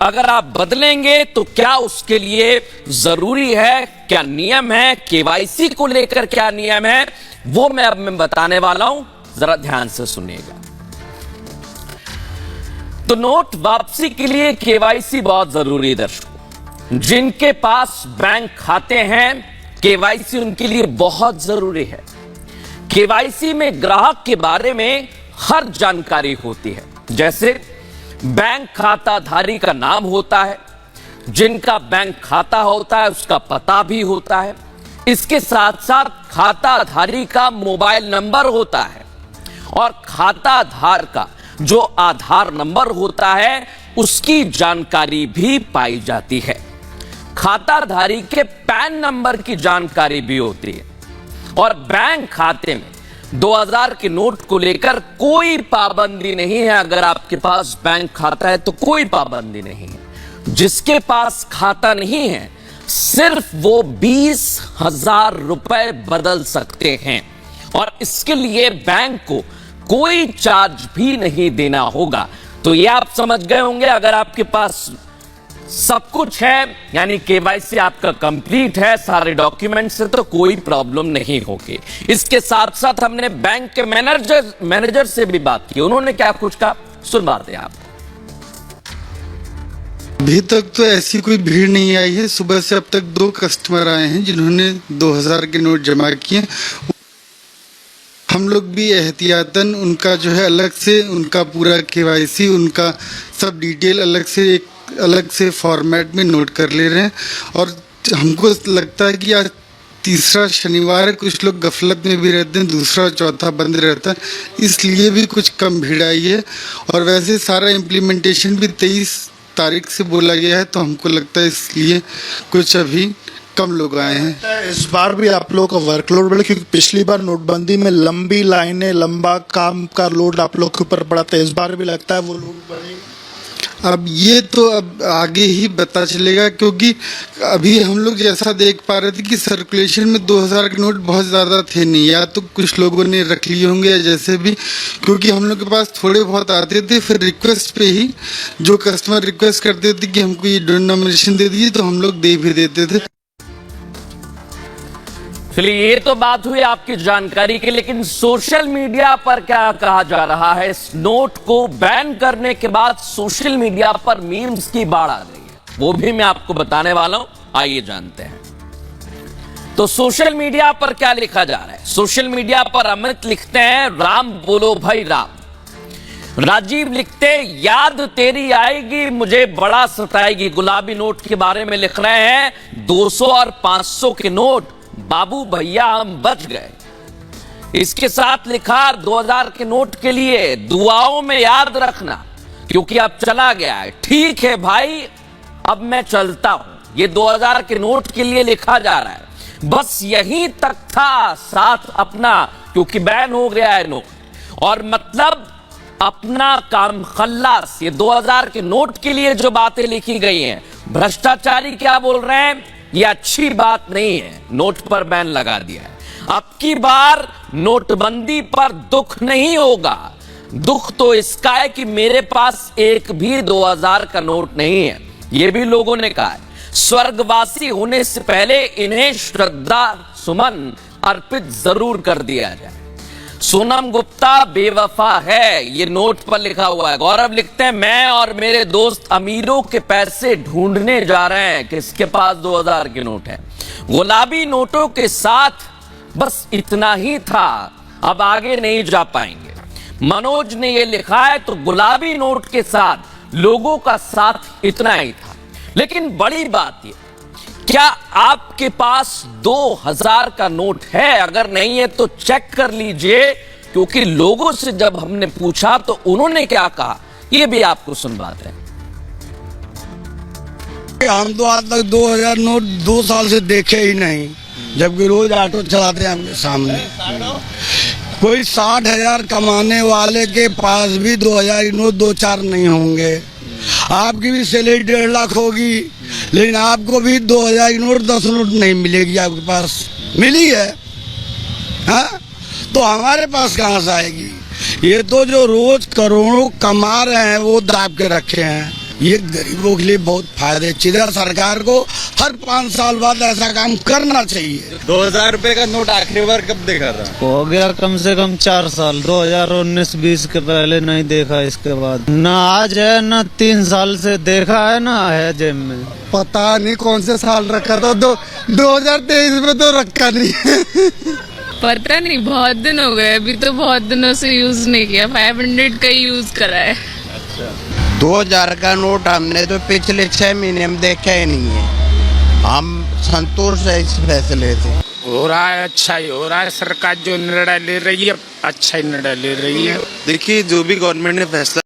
अगर आप बदलेंगे तो क्या उसके लिए जरूरी है, क्या नियम है, केवाईसी को लेकर क्या नियम है, वो मैं बताने वाला हूं, जरा ध्यान से सुनिएगा। तो नोट वापसी के लिए केवाईसी बहुत जरूरी है दर्शकों। जिनके पास बैंक खाते हैं, केवाईसी उनके लिए बहुत जरूरी है। केवाईसी में ग्राहक के बारे में हर जानकारी होती है, जैसे बैंक खाताधारी का नाम होता है, जिनका बैंक खाता होता है उसका पता भी होता है, इसके साथ साथ खाताधारी का मोबाइल नंबर होता है और खाताधार का जो आधार नंबर होता है उसकी जानकारी भी पाई जाती है। खाताधारी के पैन नंबर की जानकारी भी होती है और बैंक खाते में 2000 के नोट को लेकर कोई पाबंदी नहीं है। अगर आपके पास बैंक खाता है तो कोई पाबंदी नहीं है। जिसके पास खाता नहीं है सिर्फ वो 20,000 रुपए बदल सकते हैं और इसके लिए बैंक को कोई चार्ज भी नहीं देना होगा। तो ये आप समझ गए होंगे, अगर आपके पास सब कुछ है यानी केवाईसी आपका कंप्लीट है, सारे डॉक्यूमेंट्स है, तो कोई प्रॉब्लम नहीं होगी। इसके साथ साथ हमने बैंक के मैनेजर से भी बात की, उन्होंने क्या कुछ कहा सुनवाते हैं आप। अभी तक तो ऐसी कोई भीड़ नहीं आई है। सुबह से अब तक 2 कस्टमर आए हैं जिन्होंने 2000 के नोट जमा किए। हम लोग भी एहतियातन उनका जो है अलग से उनका पूरा केवाईसी, उनका सब डिटेल अलग से फॉर्मेट में नोट कर ले रहे हैं। और हमको लगता है कि आज तीसरा शनिवार है, कुछ लोग गफलत में भी रहते हैं, दूसरा चौथा बंद रहता है, इसलिए भी कुछ कम भीड़ आई है। और वैसे सारा इम्प्लीमेंटेशन भी 23 तारीख से बोला गया है, तो हमको लगता है इसलिए कुछ अभी कम लोग आए हैं। इस बार भी आप लोगों का वर्कलोड बढ़ा, क्योंकि पिछली बार नोटबंदी में लंबी लाइनें, लंबा काम का लोड आप लोग के ऊपर पड़ा था। इस बार भी लगता है वो लोड बढ़ेगा। अब ये तो अब आगे ही पता चलेगा, क्योंकि अभी हम लोग जैसा देख पा रहे थे कि सर्कुलेशन में 2000 के नोट बहुत ज़्यादा थे नहीं, या तो कुछ लोगों ने रख लिए होंगे या जैसे भी, क्योंकि हम लोग के पास थोड़े बहुत आते थे। फिर रिक्वेस्ट पे ही जो कस्टमर रिक्वेस्ट करते थे कि हमको ये डिनोमिनेशन दे दीजिए, तो हम लोग दे भी देते थे। चलिए, ये तो बात हुई आपकी जानकारी की, लेकिन सोशल मीडिया पर क्या कहा जा रहा है? इस नोट को बैन करने के बाद सोशल मीडिया पर मीम्स की बाढ़ आ रही है, वो भी मैं आपको बताने वाला हूं, आइए जानते हैं। तो सोशल मीडिया पर क्या लिखा जा रहा है? सोशल मीडिया पर अमित लिखते हैं, राम बोलो भाई राम। राजीव लिखते, याद तेरी आएगी मुझे बड़ा सताएगी। गुलाबी नोट के बारे में लिख रहे हैं, 200 और 500 के नोट, बाबू भैया हम बच गए। इसके साथ लिखा, 2000 के नोट के लिए दुआओं में याद रखना क्योंकि अब चला गया है। ठीक है भाई, अब मैं चलता हूं। ये 2000 के नोट के लिए लिखा जा रहा है, बस यहीं तक था, साथ अपना, क्योंकि बैन हो गया है नोट, और मतलब अपना काम खल्लास। ये 2000 के नोट के लिए जो बातें लिखी गई हैं, भ्रष्टाचारी क्या बोल रहे हैं, ये अच्छी बात नहीं है, नोट पर बैन लगा दिया है। अब की बार नोटबंदी पर दुख नहीं होगा, दुख तो इसका है कि मेरे पास एक भी 2000 का नोट नहीं है। ये भी लोगों ने कहा है। स्वर्गवासी होने से पहले इन्हें श्रद्धा सुमन अर्पित जरूर कर दिया जाए। सोनम गुप्ता बेवफा है, ये नोट पर लिखा हुआ है। गौरव लिखते हैं, मैं और मेरे दोस्त अमीरों के पैसे ढूंढने जा रहे हैं, किसके पास 2000 के नोट है। गुलाबी नोटों के साथ बस इतना ही था, अब आगे नहीं जा पाएंगे। मनोज ने ये लिखा है, तो गुलाबी नोट के साथ लोगों का साथ इतना ही था। लेकिन बड़ी बात ये, क्या आपके पास 2000 का नोट है? अगर नहीं है तो चेक कर लीजिए, क्योंकि लोगों से जब हमने पूछा तो उन्होंने क्या कहा, ये भी आपको सुनवाते हैं। हम तो आज तक 2000 नोट 2 साल से देखे ही नहीं, जबकि रोज ऑटो चलाते हैं आपके सामने। कोई 60,000 कमाने वाले के पास भी 2000 नोट 2-4 नहीं होंगे। आपकी भी सैलरी 1.5 लाख होगी, लेकिन आपको भी 2000 की नोट 10 नोट नहीं मिलेगी। आपके पास मिली है, हाँ? तो हमारे पास कहाँ से आएगी? ये तो जो रोज करोड़ों कमा रहे हैं वो दाब के रखे हैं। ये गरीबों के लिए बहुत फायदे चाहिए। सरकार को हर 5 साल बाद ऐसा काम करना चाहिए। 2000 रुपए का नोट आखिरी बार कब देखा था? हो गया कम से कम 4 साल, 2019-20 के पहले नहीं देखा। इसके बाद ना आज है ना 3 साल से देखा है ना है जेब में। पता नहीं कौन से साल रखा था, 2023 में तो रखा नहीं है। पता नहीं, बहुत दिन हो गए, अभी तो बहुत दिनों से यूज नहीं किया। 500 का यूज करा है। 2000 का नोट हमने तो पिछले 6 महीने में देखा ही नहीं है। हम संतोष है इस फैसले से। हो रहा है, अच्छा ही हो रहा है। सरकार जो निर्णय ले रही है अच्छा ही निर्णय ले रही है। देखिए जो भी गवर्नमेंट ने फैसला